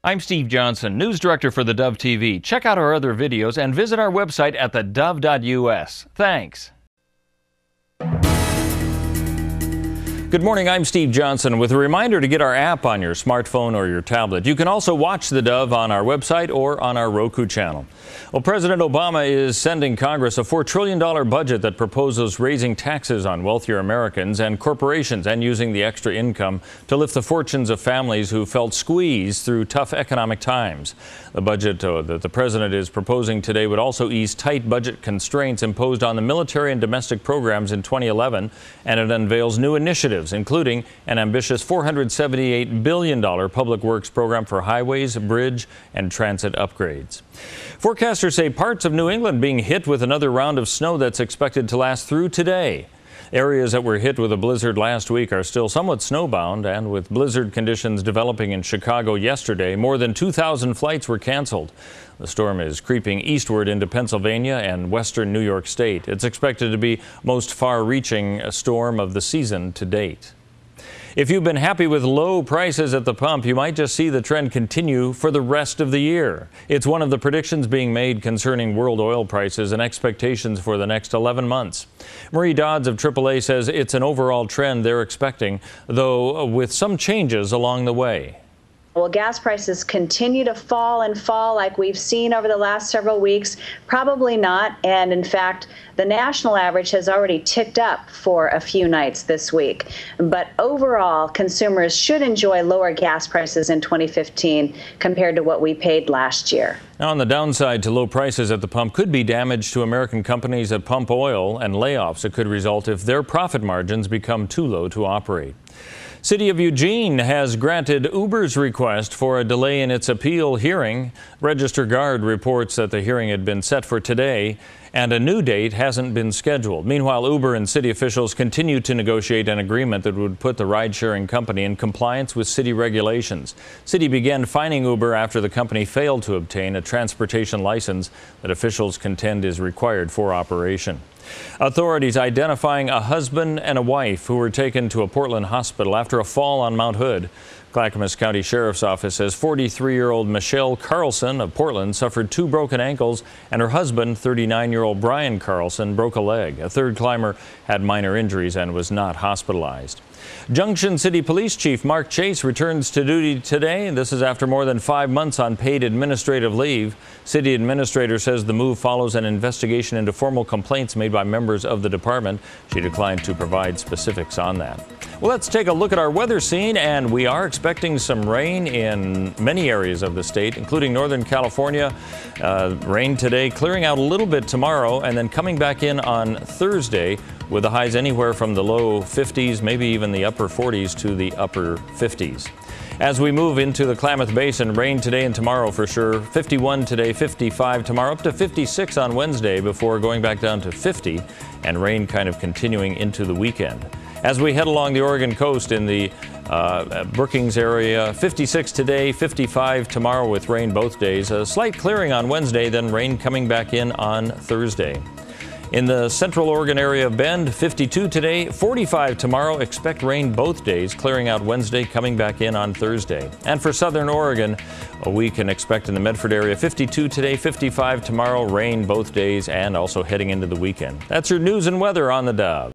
I'm Steve Johnson, News Director for theDove TV. Check out our other videos and visit our website at thedove.us. Thanks. Good morning, I'm Steve Johnson with a reminder to get our app on your smartphone or your tablet. You can also watch theDove on our website or on our Roku channel. Well, President Obama is sending Congress a $4 trillion budget that proposes raising taxes on wealthier Americans and corporations and using the extra income to lift the fortunes of families who felt squeezed through tough economic times. The budget that the president is proposing today would also ease tight budget constraints imposed on the military and domestic programs in 2011, and it unveils new initiatives, including an ambitious $478 billion public works program for highways, bridge, and transit upgrades. Forecasters say parts of New England being hit with another round of snow that's expected to last through today. Areas that were hit with a blizzard last week are still somewhat snowbound, and with blizzard conditions developing in Chicago yesterday, more than 2,000 flights were canceled. The storm is creeping eastward into Pennsylvania and western New York State. It's expected to be most far-reaching storm of the season to date. If you've been happy with low prices at the pump, you might just see the trend continue for the rest of the year. It's one of the predictions being made concerning world oil prices and expectations for the next 11 months. Marie Dodds of AAA says it's an overall trend they're expecting, though with some changes along the way. Will gas prices continue to fall and fall like we've seen over the last several weeks? Probably not. And in fact, the national average has already ticked up for a few nights this week. But overall, consumers should enjoy lower gas prices in 2015 compared to what we paid last year. Now, on the downside to low prices at the pump could be damage to American companies that pump oil and layoffs that could result if their profit margins become too low to operate. City of Eugene has granted Uber's request for a delay in its appeal hearing. Register Guard reports that the hearing had been set for today and a new date hasn't been scheduled. Meanwhile, Uber and city officials continue to negotiate an agreement that would put the ride-sharing company in compliance with city regulations. City began fining Uber after the company failed to obtain a transportation license that officials contend is required for operation. Authorities identifying a husband and a wife who were taken to a Portland hospital after a fall on Mount Hood. Clackamas County Sheriff's Office says 43-year-old Michelle Carlson of Portland suffered 2 broken ankles, and her husband, 39-year-old Brian Carlson, broke a leg. A third climber had minor injuries and was not hospitalized. Junction City Police Chief Mark Chase returns to duty today. This is after more than 5 months on paid administrative leave. City administrator says the move follows an investigation into formal complaints made by members of the department. She declined to provide specifics on that. Well, let's take a look at our weather scene, and we are expecting some rain in many areas of the state, including Northern California. Rain today, clearing out a little bit tomorrow, and then coming back in on Thursday with the highs anywhere from the low 50s, maybe even the upper 40s to the upper 50s. As we move into the Klamath Basin, rain today and tomorrow for sure. 51 today, 55 tomorrow, up to 56 on Wednesday before going back down to 50, and rain kind of continuing into the weekend. As we head along the Oregon coast in the Brookings area, 56 today, 55 tomorrow with rain both days. A slight clearing on Wednesday, then rain coming back in on Thursday. In the central Oregon area of Bend, 52 today, 45 tomorrow. Expect rain both days, clearing out Wednesday, coming back in on Thursday. And for southern Oregon, we can expect in the Medford area, 52 today, 55 tomorrow, rain both days, and also heading into the weekend. That's your news and weather on theDove.